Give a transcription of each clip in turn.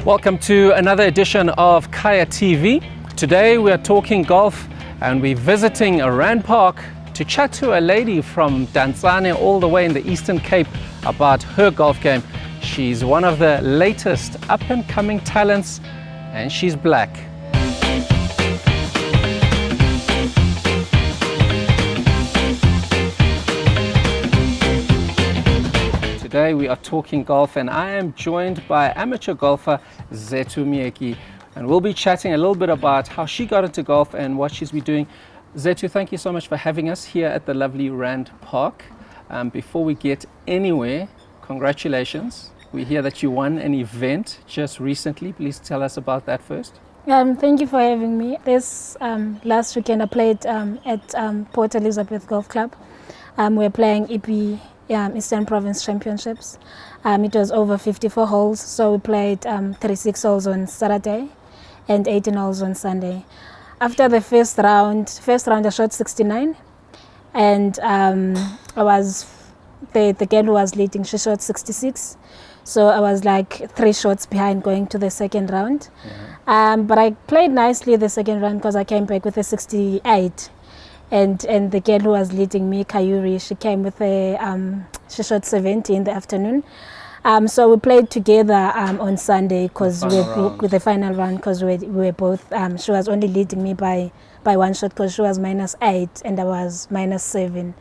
Welcome to another edition of Kaya TV. Today we are talking golf and we're visiting a Rand Park to chat to a lady from Mdantsane all the way in the Eastern Cape about her golf game. She's one of the latest up-and-coming talents and she's black. Today we are talking golf and I am joined by amateur golfer Zethu Myeki, and we'll be chatting a little bit about how she got into golf and what she's been doing. Zethu, thank you so much for having us here at the lovely Rand Park. Before we get anywhere, congratulations. We hear that you won an event just recently. Please tell us about that first. Thank you for having me. This last weekend I played at Port Elizabeth Golf Club. We're playing EP Eastern Province Championships. It was over 54 holes, so we played 36 holes on Saturday and 18 holes on Sunday. After the first round I shot 69, and the girl who was leading, she shot 66. So I was like 3 shots behind going to the second round. Yeah. But I played nicely the second round because I came back with a 68. And the girl who was leading me, Kayuri, she came with she shot 70 in the afternoon. So we played together on Sunday because we were with the final round because we were both, she was only leading me by 1 shot because she was -8 and I was -7.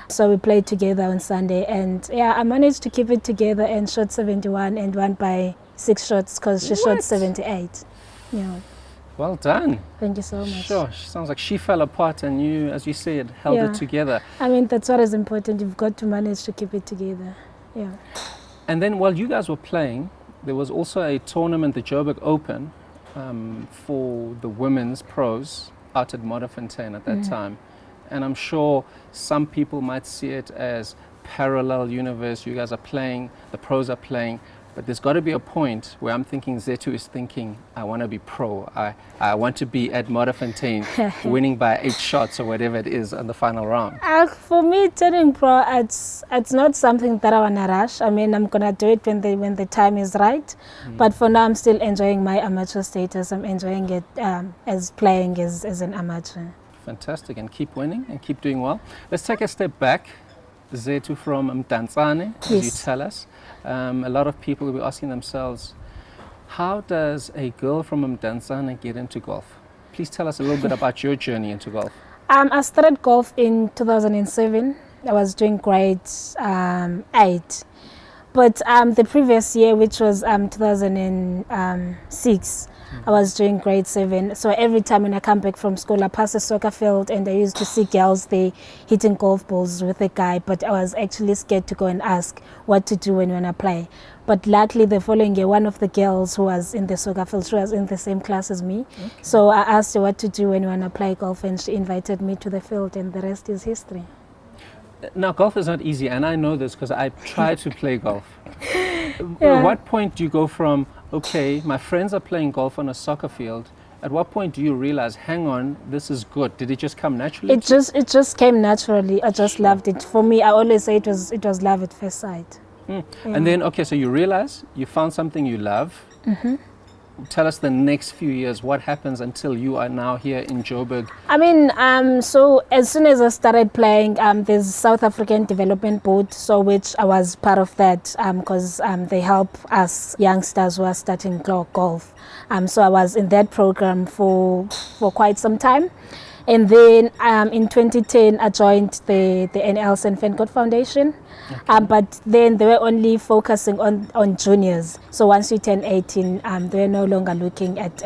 So we played together on Sunday and yeah, I managed to keep it together and shot 71 and won by 6 shots because she shot 78. Yeah. Well done. Thank you so much. Sure, sounds like she fell apart and you, as you said, held it together. I mean, that's what is important. You've got to manage to keep it together. Yeah. And then while you guys were playing, there was also a tournament, the Joburg Open, for the women's pros out at Mdatsane at that time. And I'm sure some people might see it as parallel universe. You guys are playing, the pros are playing, but there's got to be a point where I'm thinking Zethu is thinking, I want to be pro. I want to be at Mdatsane winning by 8 shots or whatever it is on the final round. For me, turning pro, it's not something that I want to rush. I mean, I'm going to do it when the time is right. But for now, I'm still enjoying my amateur status. I'm enjoying it as playing as an amateur. Fantastic, and keep winning and keep doing well. Let's take a step back. Zethu from Mdatsane, as you tell us. A lot of people will be asking themselves, how does a girl from Mdatsane get into golf? Please tell us a little bit about your journey into golf. I started golf in 2007. I was doing grade 8. But the previous year, which was 2006, I was doing grade 7. So every time when I come back from school, I pass a soccer field and I used to see girls there hitting golf balls with a guy. But I was actually scared to go and ask what to do when I play. But luckily the following year, one of the girls who was in the soccer field, she was in the same class as me. Okay. So I asked her what to do when I play golf and she invited me to the field and the rest is history. Now, golf is not easy, and I know this because I try to play golf. At what point do you go from, okay, my friends are playing golf on a soccer field, at what point do you realize, hang on, this is good? Did it just come naturally? It just came naturally. I just loved it. For me, I always say it was love at first sight. Yeah. And then, okay, so you realize you found something you love. Tell us the next few years, what happens until you are now here in Joburg? I mean, so as soon as I started playing, there's South African Development Board, so which I was part of that because they help us youngsters who are starting golf. So I was in that program for quite some time. And then in 2010, I joined the NL St. Fencott Foundation. Okay. But then they were only focusing on juniors. So once you turn 18, they were no longer looking at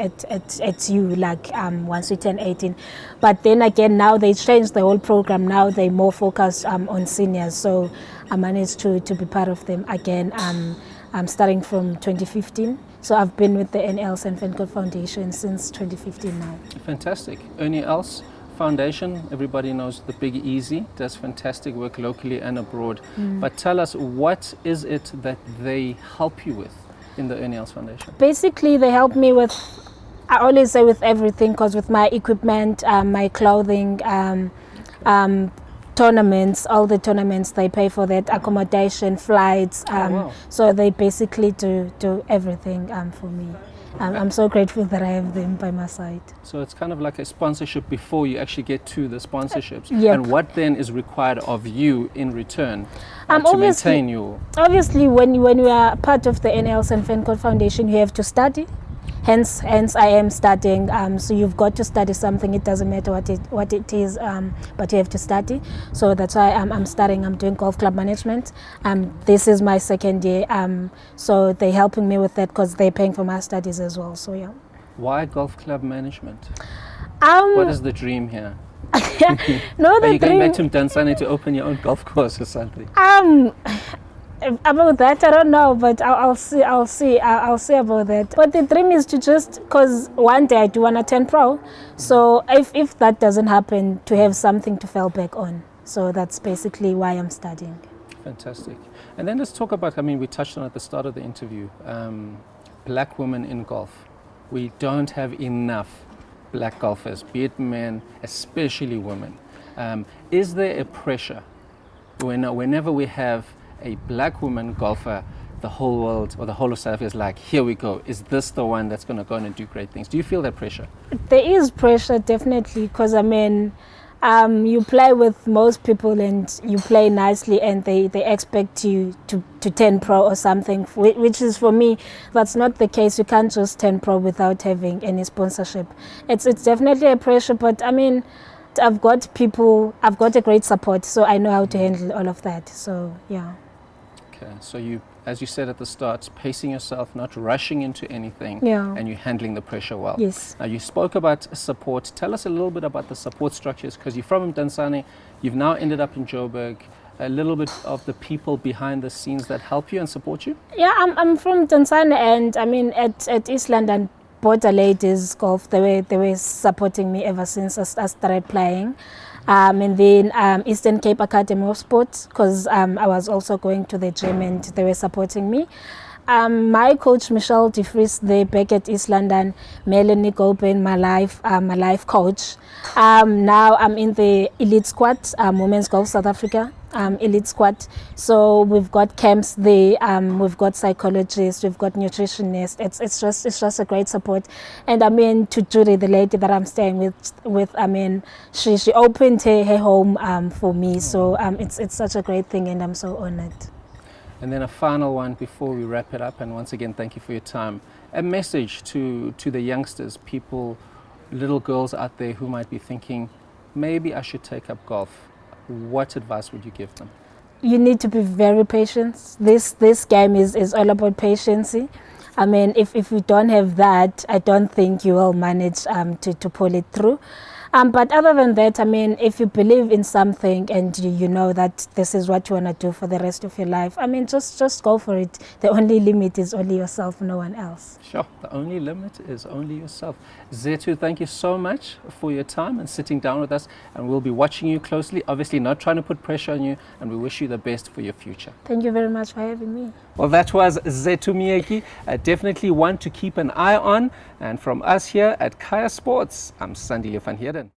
you like once you turn 18. But then again, now they changed the whole program. Now they're more focused on seniors. So I managed to be part of them again. I'm starting from 2015. So I've been with the NL St. Fencott Foundation since 2015 now. Fantastic. Any else? Foundation, everybody knows the Big Easy, does fantastic work locally and abroad. But tell us, what is it that they help you with in the Ernie Els Foundation? Basically, they help me with, I always say with everything, because with my equipment, my clothing, tournaments, all the tournaments, they pay for that, accommodation, flights. Wow. So they basically do everything for me. I'm so grateful that I have them by my side. So it's kind of like a sponsorship before you actually get to the sponsorships. Yep. And what then is required of you in return to Obviously- maintain your... Obviously, when you are part of the NLS Fencode Foundation, you have to study. Hence, I am studying. So you've got to study something. It doesn't matter what it is, but you have to study. So that's why I'm studying. I'm doing golf club management. This is my second year. So they're helping me with that because they're paying for my studies as well. So yeah. Why golf club management? Um, What is the dream here? no, Are the you going back dream. to Mdatsane to open your own golf course or something? About that, I don't know, but I'll see about that. But the dream is to just, because one day I do want to turn pro. So if that doesn't happen, to have something to fall back on. So that's basically why I'm studying. Fantastic. And then let's talk about, I mean, we touched on at the start of the interview, black women in golf. We don't have enough black golfers, be it men, especially women. Is there a pressure whenever we have a black woman golfer, the whole world or the whole of South Africa is like, here we go, is this the one that's going to go and do great things? Do you feel that pressure? There is pressure, definitely, because I mean, you play with most people and you play nicely and they expect you to turn pro or something, which is, for me, that's not the case. You can't just turn pro without having any sponsorship. It's definitely a pressure, but I mean, I've got a great support, so I know how to handle all of that. So yeah. Okay, so you, as you said at the start, pacing yourself, not rushing into anything, Yeah. and you're handling the pressure well. Yes. Now, you spoke about support. Tell us a little bit about the support structures, because you're from Mdantsane, you've now ended up in Joburg. A little bit of the people behind the scenes that help you and support you? Yeah, I'm from Mdatsane, and I mean at East London Border Ladies Golf, they were supporting me ever since I started playing. And then Eastern Cape Academy of Sports, because I was also going to the gym and they were supporting me. My coach Michelle De Vries, they back at East London, Melanie Gopen, my life coach. Now I'm in the elite squad, Women's Golf South Africa. Elite squad. So we've got camps there, we've got psychologists, we've got nutritionists. It's just a great support. And I mean, to Judy, the lady that I'm staying with I mean, she opened her home for me. So it's such a great thing, and I'm so honored. And then a final one before we wrap it up, and once again, thank you for your time. A message to the youngsters, people, little girls out there who might be thinking, maybe I should take up golf. What advice would you give them? You need to be very patient. This game is all about patience. I mean, if you don't have that, I don't think you will manage to pull it through. But other than that, I mean, if you believe in something and you know that this is what you want to do for the rest of your life, I mean, just go for it. The only limit is only yourself, no one else. Sure, the only limit is only yourself. Zethu, thank you so much for your time and sitting down with us, and we'll be watching you closely, obviously not trying to put pressure on you, and we wish you the best for your future. Thank you very much for having me. Well, that was Zethu Myeki, definitely one to keep an eye on. And from us here at Kaya Sports, I'm Sandile van Heerden.